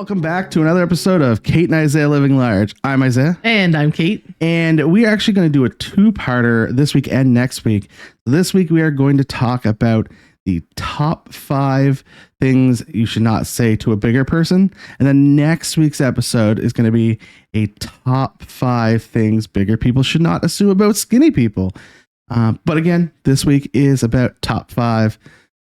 Welcome back to another episode of Kate and Isaiah Living Large. I'm Isaiah. And I'm Kate. And we are actually going to do a two-parter this week and next week. This week, we are going to talk about the top 5 things you should not say to a bigger person. And then next week's episode is going to be a top 5 things bigger people should not assume about skinny people. But again, this week is about top 5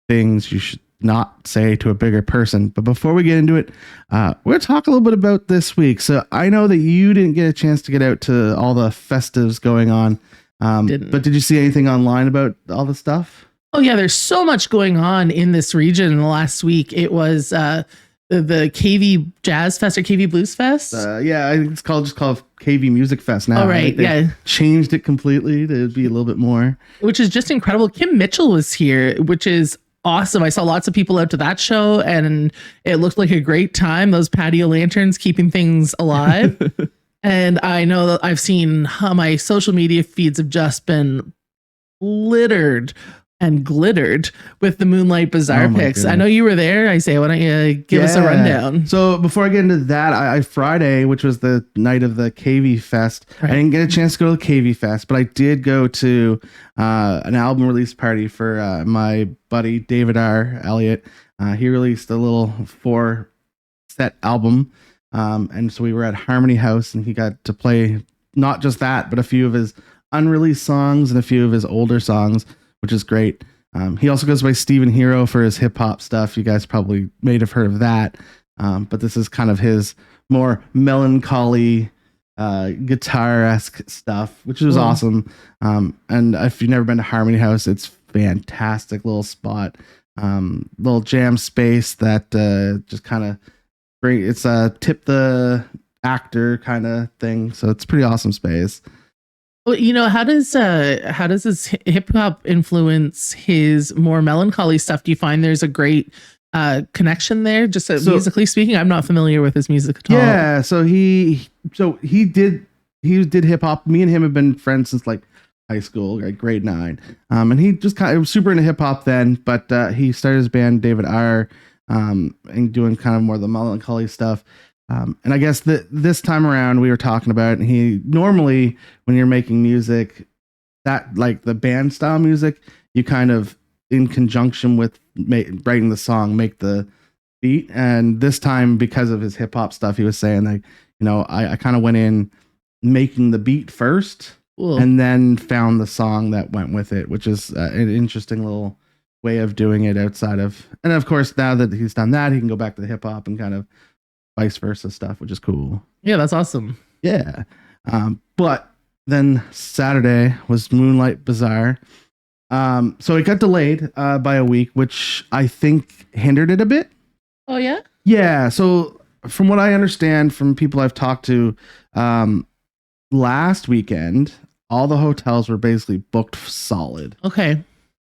things you should not say to a bigger person. But before we get into it, we're going to talk a little bit about this week. So I know that you didn't get a chance to get out to all the festives going on. But did you see anything online about all the stuff? Oh yeah, there's so much going on in this region in the last week. It was the KV Jazz Fest or KV Blues Fest. Yeah, it's just called KV Music Fest now. Oh right, They changed it completely to be a little bit more. Which is just incredible. Kim Mitchell was here, which is awesome. I saw lots of people out to that show and it looked like a great time. Those patio lanterns keeping things alive. And I know that I've seen how my social media feeds have just been littered and glittered with the Moonlight Bazaar pics. Goodness. I know you were there. Isaiah, why don't you give us a rundown? So before I get into that, I Friday, which was the night of the KV Fest, Right. I didn't get a chance to go to the KV Fest, but I did go to an album release party for my buddy David R. Elliott. He released a little 4-set album, and so we were at Harmony House, and he got to play not just that, but a few of his unreleased songs and a few of his older songs, which is great. He also goes by Steven Hero for his hip hop stuff. You guys probably may have heard of that. But this is kind of his more melancholy, guitar-esque stuff, which was awesome. And if you've never been to Harmony House, it's fantastic little spot, little jam space that just kind of it's a tip the actor kind of thing. So it's a pretty awesome space. Well, you know, how does his hip hop influence his more melancholy stuff? Do you find there's a great connection there? Just musically speaking, I'm not familiar with his music at all. Yeah, so he did hip hop. Me and him have been friends since like high school, like grade 9. And he just kind of was super into hip hop then, but he started his band David R. And doing kind of more of the melancholy stuff. And I guess that this time around we were talking about, and he normally when you're making music, that like the band style music, you kind of in conjunction with writing the song, make the beat. And this time, because of his hip hop stuff, he was saying like, you know, I kind of went in making the beat first, and then found the song that went with it, which is an interesting little way of doing it outside of. And of course, now that he's done that, he can go back to the hip hop and kind of vice versa stuff, which is cool. Yeah, that's awesome. Yeah. But then Saturday was Moonlight Bazaar. So it got delayed by a week, which I think hindered it a bit. Oh, yeah? Yeah. So from what I understand from people I've talked to, last weekend, all the hotels were basically booked solid. Okay.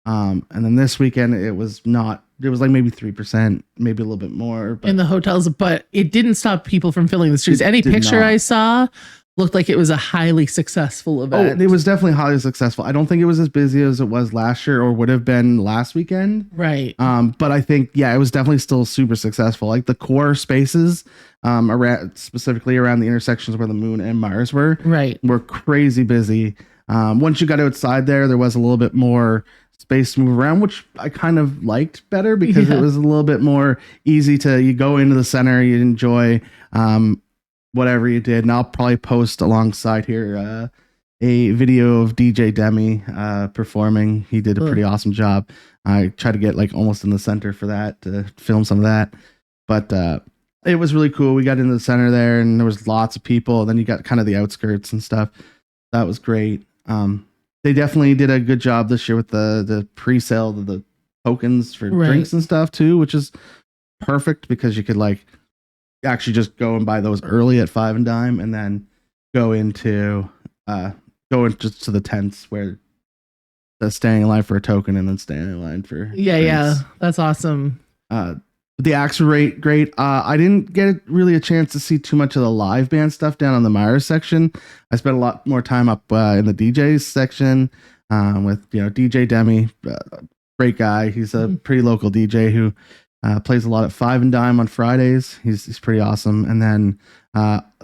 And then this weekend, it was not. It was like maybe 3%, maybe a little bit more. But in the hotels, but it didn't stop people from filling the streets. Any picture I saw looked like it was a highly successful event. Oh, it was definitely highly successful. I don't think it was as busy as it was last year or would have been last weekend. Right. But I think, yeah, it was definitely still super successful. Like the core spaces, around specifically around the intersections where the Moon and Mars were crazy busy. Once you got outside there was a little bit more space to move around, which I kind of liked better because it was a little bit more easy you go into the center, you enjoy whatever you did. And I'll probably post alongside here a video of DJ Demi performing. He did a pretty awesome job. I tried to get like almost in the center for that to film some of that, but it was really cool. We got into the center there and there was lots of people. Then you got kind of the outskirts and stuff. That was great. They definitely did a good job this year with the pre-sale of the tokens for drinks and stuff too, which is perfect because you could like actually just go and buy those early at 5 and dime and then go into just to the tents where staying in line for a token and then staying in line for drinks. Yeah, that's awesome. The acts were great. I didn't get really a chance to see too much of the live band stuff down on the Myers section. I spent a lot more time up in the DJs section with DJ Demi, great guy. He's a pretty local DJ who Plays a lot at Five and Dime on Fridays. He's pretty awesome. And then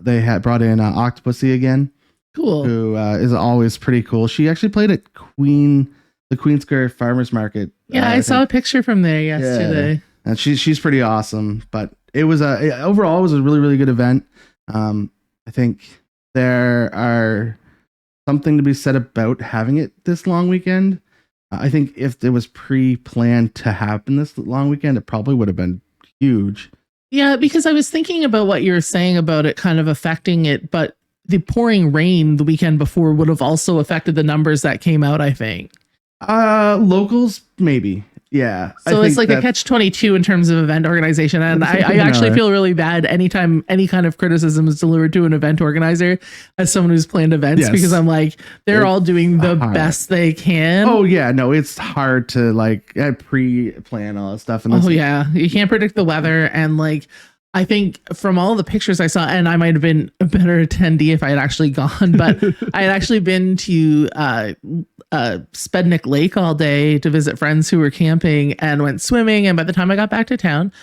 they had brought in Octopussy again. Cool. Who is always pretty cool. She actually played at the Queen Square Farmers Market. Yeah, I saw a picture from there yesterday. Yeah. And she's pretty awesome. But it was overall it was a really, really good event. I think there are something to be said about having it this long weekend. I think if it was pre-planned to happen this long weekend, it probably would have been huge. Yeah, because I was thinking about what you were saying about it kind of affecting it, but the pouring rain the weekend before would have also affected the numbers that came out, I think. Locals, maybe. Yeah. So it's like a catch-22 in terms of event organization. And I actually feel really bad anytime any kind of criticism is delivered to an event organizer as someone who's planned events, because I'm like, they're all doing the best they can. Oh, yeah. No, it's hard to like pre-plan all that stuff. And yeah. You can't predict the weather. And like, I think from all the pictures I saw, and I might have been a better attendee if I had actually gone, but I had actually been to Spednick Lake all day to visit friends who were camping and went swimming. And by the time I got back to town,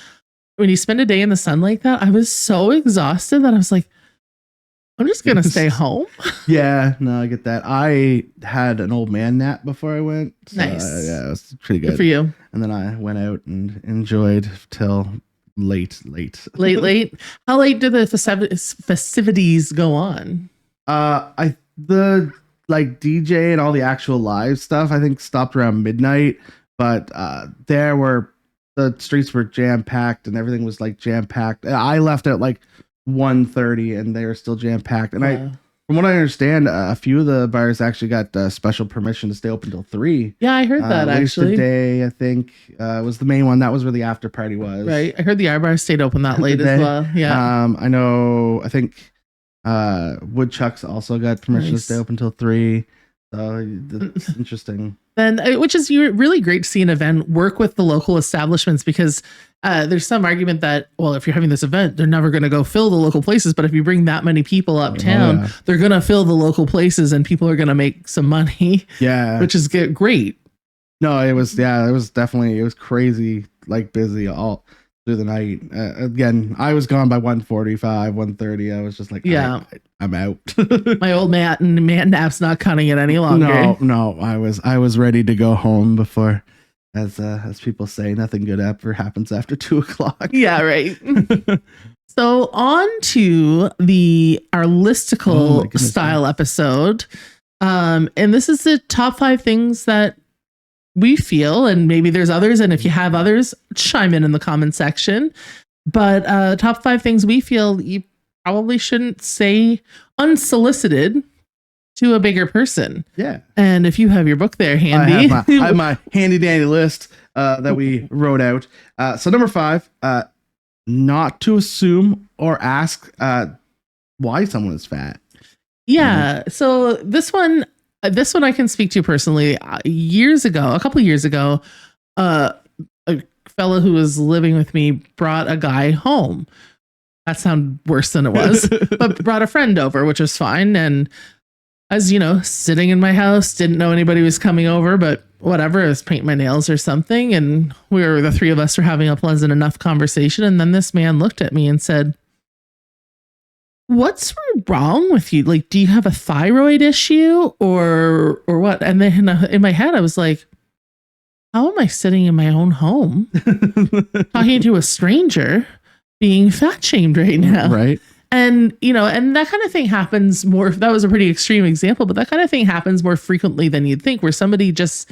when you spend a day in the sun like that, I was so exhausted that I was like, I'm just going to stay home. Yeah, no, I get that. I had an old man nap before I went. So, nice. Yeah, it was pretty good. Good for you. And then I went out and enjoyed till late. How late do the festivities go on? The like DJ and all the actual live stuff I think stopped around midnight, but the streets were jam packed and everything was like jam packed. I left at like 1:30 and they were still jam packed. And from what I understand, a few of the bars actually got special permission to stay open till 3. Yeah, I heard that actually. Day, I think, was the main one. That was where the after party was. Right. I heard the R Bar stayed open that late as well. Yeah. I think Woodchucks also got permission to stay open till 3. So that's interesting. And which is really great to see an event work with the local establishments, because there's some argument that, well, if you're having this event, they're never going to go fill the local places. But if you bring that many people uptown, they're going to fill the local places and people are going to make some money. Yeah. Which is great. No, it was definitely, it was crazy, like busy all through the night. Again, I was gone by 1:45, 1:30. I was just like, yeah, I'm out. My old man nap's not cutting it any longer. No, I was ready to go home before, as people say, nothing good ever happens after 2:00. Yeah, right. So on to our listicle style episode. And this is the top 5 things that we feel, and maybe there's others, and if you have others, chime in the comment section. But top 5 things we feel you probably shouldn't say unsolicited to a bigger person. Yeah. And if you have your book there handy, I have my handy dandy list that we wrote out. So number 5, not to assume or ask why someone is fat. Yeah. So this one I can speak to personally. A couple of years ago, a fellow who was living with me brought a guy home. That sounded worse than it was, but brought a friend over, which was fine. And as you know, sitting in my house, didn't know anybody was coming over, but whatever, I was painting my nails or something. And the 3 of us were having a pleasant enough conversation. And then this man looked at me and said, "What's wrong with you? Like, do you have a thyroid issue or what?" And then in my head, I was like, how am I sitting in my own home talking to a stranger being fat shamed right now? Right. And, and that kind of thing happens more. That was a pretty extreme example, but that kind of thing happens more frequently than you'd think, where somebody just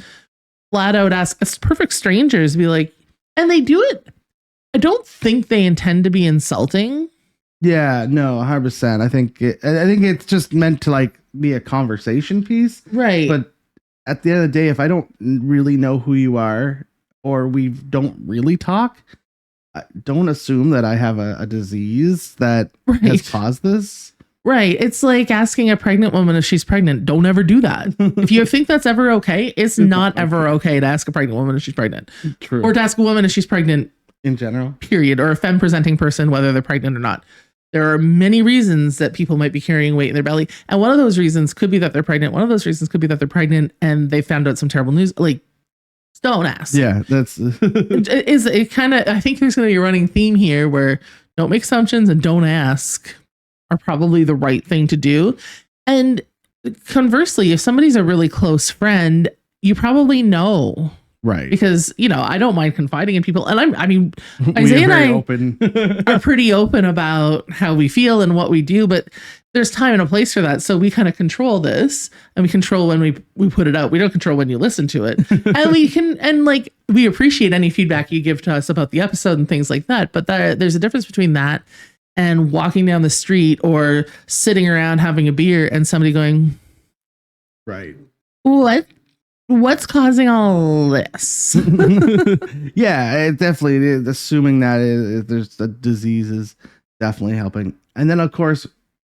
flat out asks perfect strangers, be like, and they do it. I don't think they intend to be insulting. Yeah, no, 100%. I think it's just meant to like be a conversation piece. Right. But at the end of the day, if I don't really know who you are, or we don't really talk, don't assume that I have a disease that has caused this. Right. It's like asking a pregnant woman if she's pregnant. Don't ever do that. If you think that's ever okay, it's not ever okay to ask a pregnant woman if she's pregnant. True. Or to ask a woman if she's pregnant in general. Period. Or a femme presenting person, whether they're pregnant or not. There are many reasons that people might be carrying weight in their belly. And one of those reasons could be that they're pregnant. One of those reasons could be that they're pregnant and they found out some terrible news. Like, don't ask. Yeah, that's it kind of, I think there's going to be a running theme here where don't make assumptions and don't ask are probably the right thing to do. And conversely, if somebody's a really close friend, you probably know. Right. Because, I don't mind confiding in people. And Isaiah and I are pretty open about how we feel and what we do, but there's time and a place for that. So we kind of control this, and we control when we put it out. We don't control when you listen to it. And we appreciate any feedback you give to us about the episode and things like that. But there's a difference between that and walking down the street or sitting around having a beer and somebody going, right. What's causing all this? Yeah, it definitely is. Assuming that there's the disease is definitely helping. And then, of course,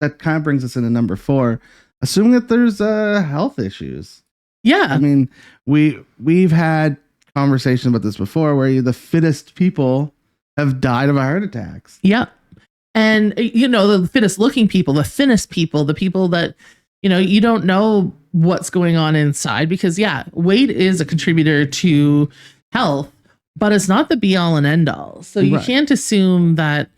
that kind of brings us into number 4, assuming that there's health issues. Yeah. I mean, we've had conversations about this before where the fittest people have died of heart attacks. Yeah. And, the fittest looking people, the thinnest people, the people that, you don't know what's going on inside, because weight is a contributor to health, but it's not the be all and end all. So you can't assume that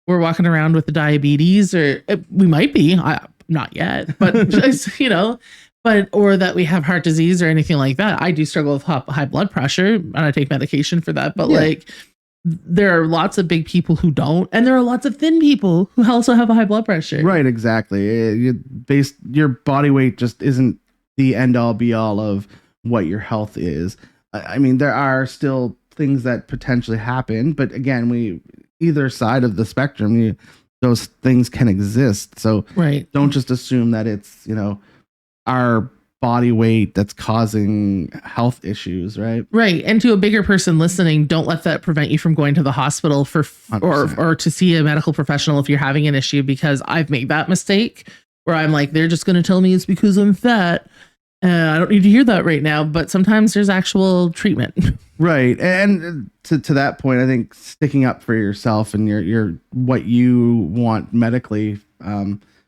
we're walking around with the diabetes, or we might be, not yet, but just, or that we have heart disease or anything like that. I do struggle with high blood pressure and I take medication for that, but there are lots of big people who don't, and there are lots of thin people who also have a high blood pressure. Right, exactly. Your body weight just isn't the end all be all of what your health is. I mean, there are still things that potentially happen, but again, either side of the spectrum, those things can exist. So don't just assume that it's, our body weight that's causing health issues, right? Right. And to a bigger person listening, don't let that prevent you from going to the hospital or to see a medical professional if you're having an issue, because I've made that mistake where I'm like, they're just going to tell me it's because I'm fat. I don't need to hear that right now, but sometimes there's actual treatment. Right. And to that point, I think sticking up for yourself and your what you want medically,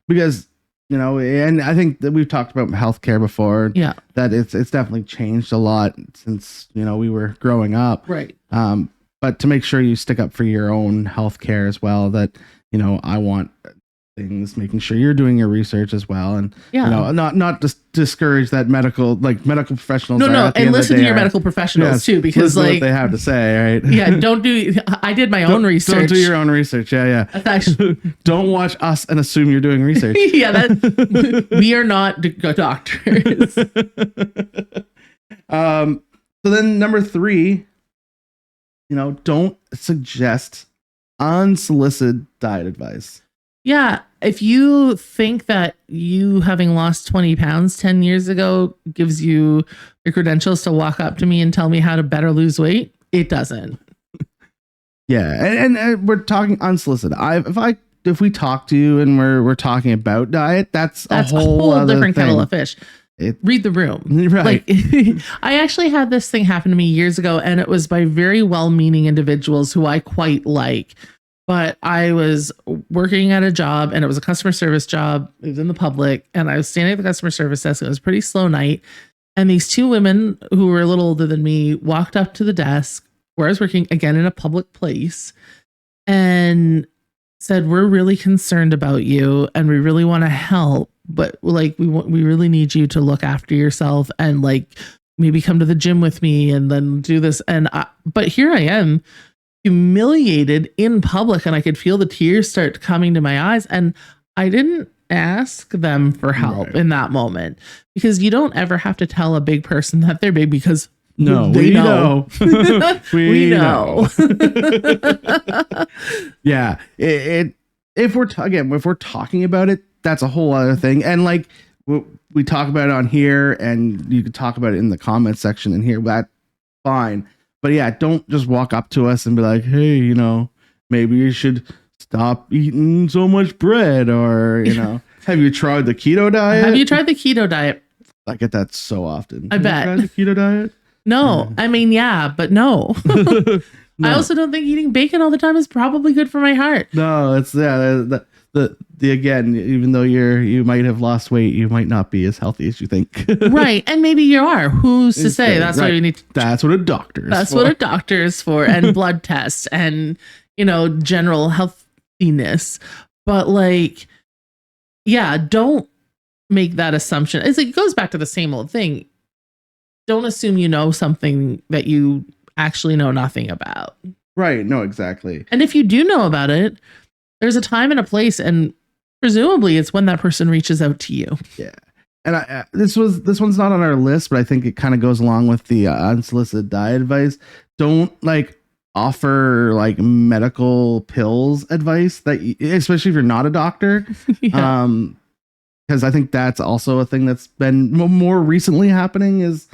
because and I think that we've talked about healthcare before. Yeah, that it's definitely changed a lot since we were growing up. Right. But to make sure you stick up for your own healthcare as well. That I want things, making sure you're doing your research as well, and not just discourage that medical professionals. No, and listen to your medical professionals too, because what they have to say, right? Yeah, don't do. I did my own research. Don't do your own research. Yeah. Actually, don't watch us and assume you're doing research. Yeah, we are not doctors. So then number 3, don't suggest unsolicited diet advice. Yeah, if you think that you having lost 20 pounds 10 years ago gives you the credentials to walk up to me and tell me how to better lose weight, it doesn't. Yeah, and we're talking unsolicited. If we talk to you and we're talking about diet, that's a whole different thing. Kettle of fish. Read the room. Right. I actually had this thing happen to me years ago, and it was by very well-meaning individuals who I quite like. But I was working at a job, and it was a customer service job. It was in the public, and I was standing at the customer service desk. It was a pretty slow night. And these 2 women who were a little older than me walked up to the desk where I was working, again in a public place, and said, "We're really concerned about you, and we really want to help, but we really need you to look after yourself and maybe come to the gym with me and then do this." But here I am, humiliated in public, and I could feel the tears start coming to my eyes, and I didn't ask them for help in that moment, because you don't ever have to tell a big person that they're big, because we know. We know. Yeah, if we're talking about it, that's a whole other thing, and we talk about it on here, and you can talk about it in the comments section in here. That's fine. But yeah, don't just walk up to us and be like, "Hey, maybe you should stop eating so much bread," or have you tried the keto diet? Have you tried the keto diet? I get that so often. I bet. You tried the keto diet? No, I mean, yeah, but no. No. I also don't think eating bacon all the time is probably good for my heart. No, it's the again, even though you might have lost weight, you might not be as healthy as you think. Right. And maybe you are. Who's to say? That's right. What you need to, that's what a doctor is That's for. what a doctor is for. And blood tests and, general healthiness. But like, yeah, don't make that assumption. It goes back to the same old thing. Don't assume you know something that you actually know nothing about. Right. No, exactly. And if you do know about it, there's a time and a place, and presumably it's when that person reaches out to you. Yeah. And this one's not on our list, but I think it kind of goes along with the unsolicited diet advice. Don't offer medical pills advice especially if you're not a doctor. Yeah. Because I think that's also a thing that's been more recently happening is,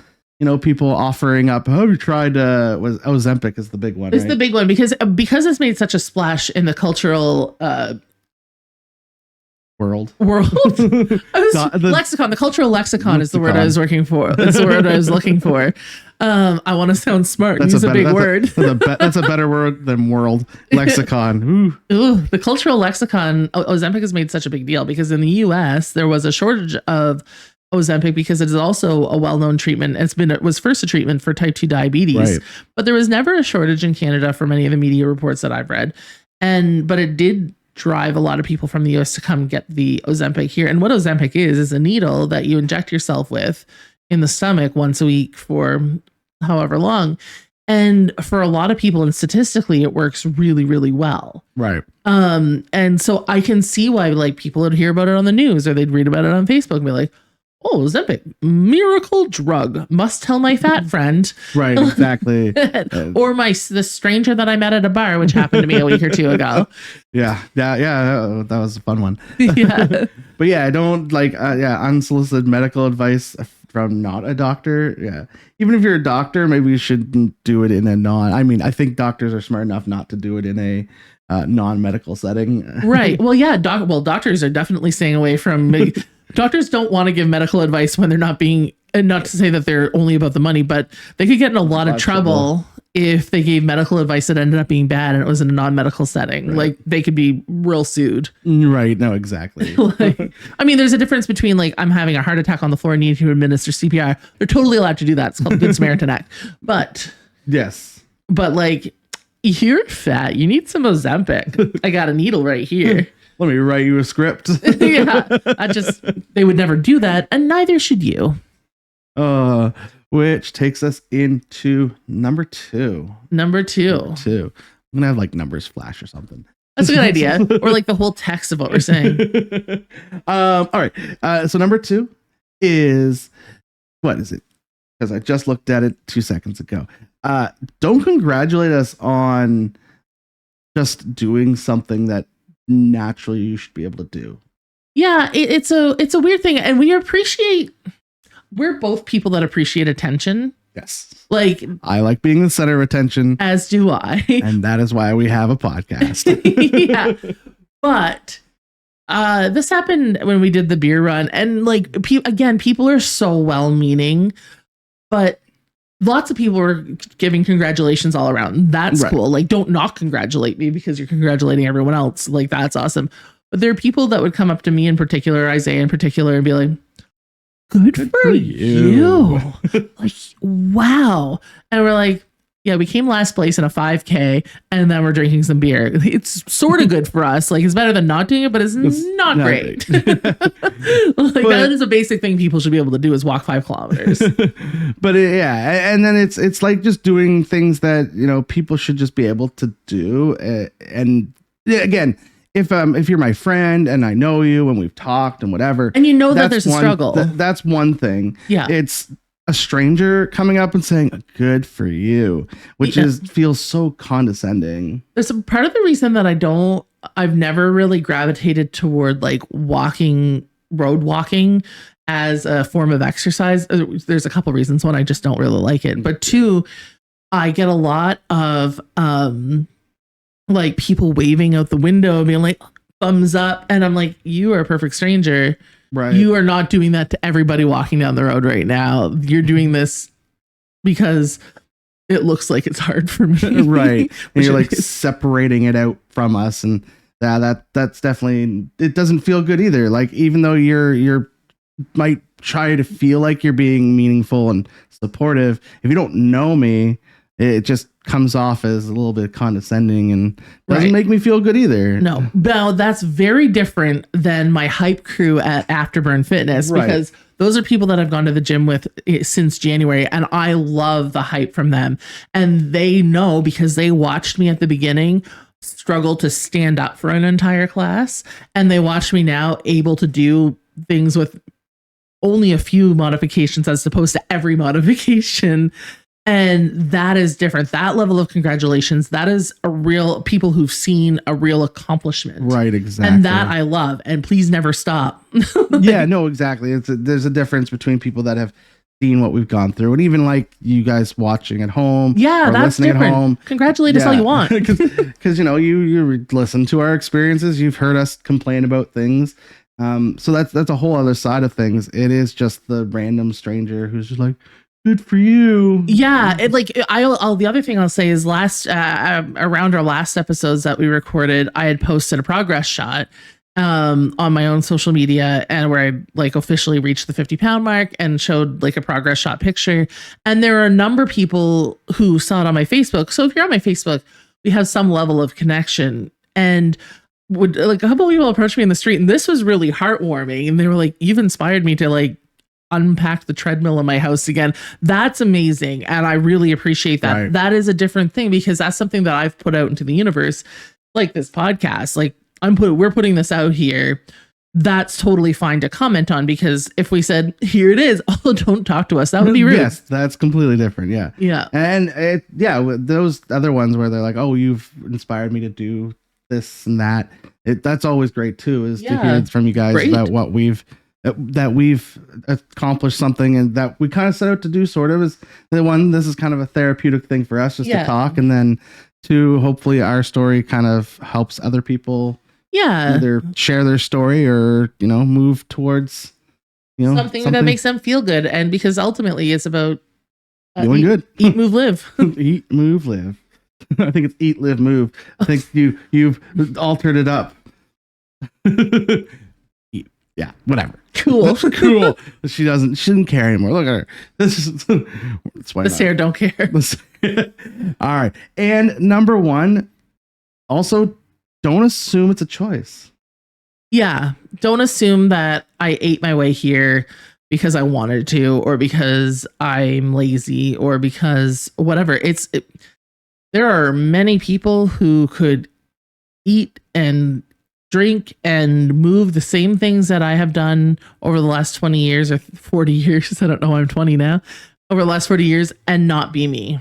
people offering up, have you tried, was Ozempic is the big one. It's right? The big one because it's made such a splash in the cultural world. Lexicon. The cultural lexicon is the word I was working for. That's the word I was looking for. I want to sound smart. Use a big word. That's a better word than world. Lexicon. Ooh, the cultural lexicon. Ozempic has made such a big deal because in the US there was a shortage of Ozempic because it is also a well-known treatment. It was first a treatment for type 2 diabetes, right. But there was never a shortage in Canada for many of the media reports that I've read. But it did drive a lot of people from the US to come get the Ozempic here. And what Ozempic is a needle that you inject yourself with in the stomach once a week for however long. And for a lot of people, and statistically, it works really, really well. Right. And so I can see why people would hear about it on the news or they'd read about it on Facebook and be like, oh, Ozempic, miracle drug. Must tell my fat friend. Right, exactly. Or the stranger that I met at a bar, which happened to me a week or two ago. Yeah. That was a fun one. Yeah. But yeah, I don't unsolicited medical advice from not a doctor. Yeah. Even if you're a doctor, maybe you shouldn't do it in a I think doctors are smart enough not to do it in a non-medical setting. Right. Well, yeah. Doctors are definitely staying away from doctors don't want to give medical advice when they're not being, and not to say that they're only about the money, but they could get in a lot of trouble if they gave medical advice that ended up being bad and it was in a non-medical setting. Right. They could be real sued. Right. No, exactly. There's a difference between I'm having a heart attack on the floor and need to administer CPR. They're totally allowed to do that. It's called the Good Samaritan Act. But yes. But you're fat. You need some Ozempic. I got a needle right here. Let me write you a script. Yeah, they would never do that, and neither should you. Which takes us into number two. Number two. I'm gonna have numbers flash or something. That's a good idea. Or the whole text of what we're saying. All right. So number two is, what is it? Because I just looked at it 2 seconds ago. Don't congratulate us on just doing something that naturally you should be able to do. Yeah, it's a weird thing, and we're both people that appreciate attention. Yes. I like being the center of attention, as do I. And that is why we have a podcast. Yeah. But this happened when we did the beer run, and people are so well-meaning, but lots of people were giving congratulations all around. That's right. Cool. Don't not congratulate me because you're congratulating everyone else. That's awesome. But there are people that would come up to me in particular, Isaiah in particular, and be like, good for you. Wow. And we're like, yeah, we came last place in a 5K and then we're drinking some beer. It's sort of good for us. It's better than not doing it, but it's not great. That is a basic thing people should be able to do is walk 5 kilometers. But and then it's just doing things that, people should just be able to do. And again, if you're my friend and I know you and we've talked and whatever, and that there's a struggle, that's one thing. Yeah. It's a stranger coming up and saying good for you, which feels so condescending. There's a part of the reason that I've never really gravitated toward road walking as a form of exercise. There's a couple reasons. One, I just don't really like it. But two, I get a lot of people waving out the window and being like, thumbs up. And I'm like, you are a perfect stranger. Right. You are not doing that to everybody walking down the road right now. You're doing this because it looks like it's hard for me. Right. And you're separating it out from us. And that's definitely, it doesn't feel good either. Like, even though you're might try to feel like you're being meaningful and supportive, if you don't know me, it just comes off as a little bit condescending and doesn't make me feel good either. No, that's very different than my hype crew at Afterburn Fitness, because those are people that I've gone to the gym with since January, and I love the hype from them. And they know, because they watched me at the beginning struggle to stand up for an entire class, and they watch me now able to do things with only a few modifications as opposed to every modification. And that is different. That level of congratulations, that is a real, people who've seen a real accomplishment. Right, exactly. And that I love. And please never stop. Yeah, no, exactly. There's a difference between people that have seen what we've gone through, and even like you guys watching at home. Yeah, that's different. At home. Congratulate us all you want. Because you listen to our experiences. You've heard us complain about things. So that's a whole other side of things. It is just the random stranger who's just like, good for you. Yeah, the other thing I'll say is around our last episodes that we recorded, I had posted a progress shot on my own social media, and where I like officially reached the 50-pound mark and showed like a progress shot picture. And there are a number of people who saw it on my Facebook. So if you're on my Facebook, we have some level of connection, and would like a couple of people approached me in the street, and this was really heartwarming. And they were like, "You've inspired me to like unpack the treadmill in my house again." That's amazing, and I really appreciate that. Right. That is a different thing, because that's something that I've put out into the universe, like this podcast. Like we're putting this out here. That's totally fine to comment on, because if we said, "Here it is," oh, don't talk to us, that would be rude. Yes, that's completely different. Yeah. And those other ones where they're like, "Oh, you've inspired me to do this and that." That's always great too, is to hear from you guys about what we've accomplished something, and that we kind of set out to do. Sort of is this is kind of a therapeutic thing for us, just to talk, and then to hopefully our story kind of helps other people either share their story or move towards something that makes them feel good. And because ultimately it's about doing good. Eat, move, live. Eat, move, live. I think it's eat, live, move. I think you've altered it up. Yeah, whatever. Cool. Cool. She didn't care anymore. Look at her. The Sarah don't care. All right. And number one, also, don't assume it's a choice. Yeah. Don't assume that I ate my way here because I wanted to, or because I'm lazy, or because whatever. There are many people who could eat and drink and move the same things that I have done over the last 20 years or 40 years. I don't know. I'm 20 now. Over the last 40 years, and not be me.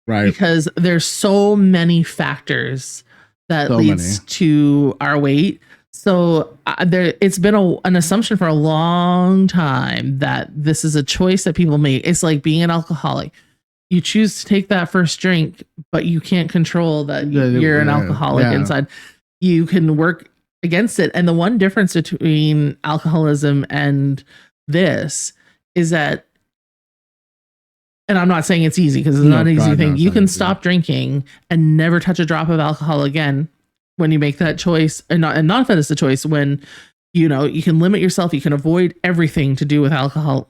Right. Because there's so many factors that leads to our weight. So it's been an assumption for a long time that this is a choice that people make. It's like being an alcoholic. You choose to take that first drink, but you can't control that you're an alcoholic inside. You can work against it. And the one difference between alcoholism and this is that, and I'm not saying it's easy, because it's not an easy thing. You can stop drinking and never touch a drop of alcohol again when you make that choice. And not that it's a choice, when you can limit yourself, you can avoid everything to do with alcohol.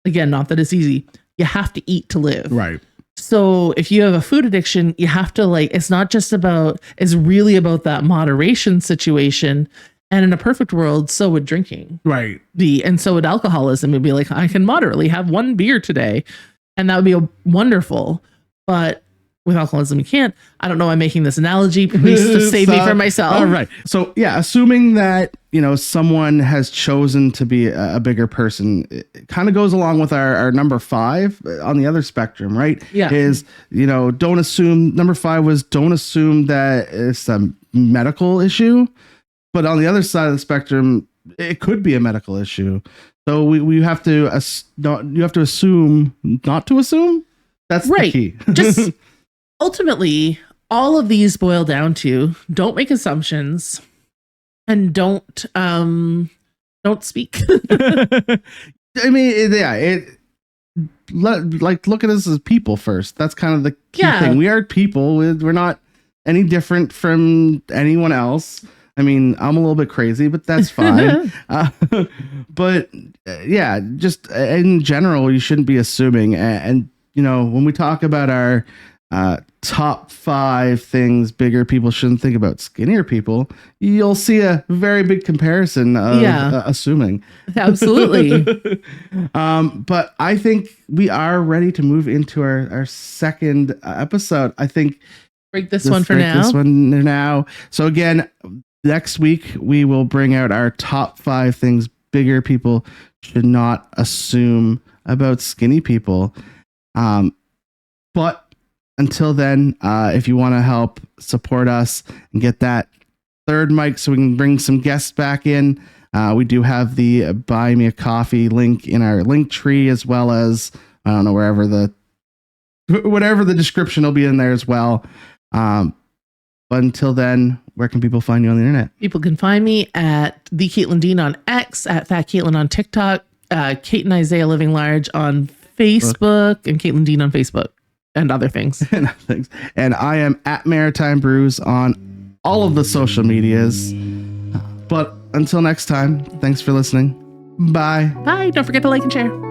Again, not that it's easy. You have to eat to live. Right. So if you have a food addiction, you have to it's really about that moderation situation. And in a perfect world, so would drinking. Right. And so would alcoholism. It'd be like, I can moderately have one beer today, and that would be wonderful. But with alcoholism, you can't. I don't know. I'm making this analogy. Please save me from myself. All right. So assuming that, someone has chosen to be a bigger person, it kind of goes along with our number 5 on the other spectrum, right? Yeah. Is, don't assume, number 5 was don't assume that it's a medical issue, but on the other side of the spectrum, it could be a medical issue. So we have to, you have to assume not to assume. That's the key. Just ultimately, all of these boil down to don't make assumptions and don't speak. I mean, look at us as people first. That's kind of the key thing. We are people. We're not any different from anyone else. I mean, I'm a little bit crazy, but that's fine. But yeah, just in general, you shouldn't be assuming. And you know, when we talk about our top 5 things bigger people shouldn't think about skinnier people, you'll see a very big comparison of assuming. Absolutely. But I think we are ready to move into our second episode. I think break this one for now. So again, next week we will bring out our top 5 things bigger people should not assume about skinny people. But until then, if you want to help support us and get that third mic so we can bring some guests back in, we do have the Buy Me a Coffee link in our link tree, as well as, I don't know, whatever the description will be in there as well. But until then, where can people find you on the internet? People can find me at the Caitlin Dean on X, at Fat Caitlin on TikTok, Kate and Isaiah Living Large on Facebook, and Caitlin Dean on Facebook. And other things. And I am at Maritime Brews on all of the social medias. But until next time, thanks for listening. Bye. Bye. Don't forget to like and share.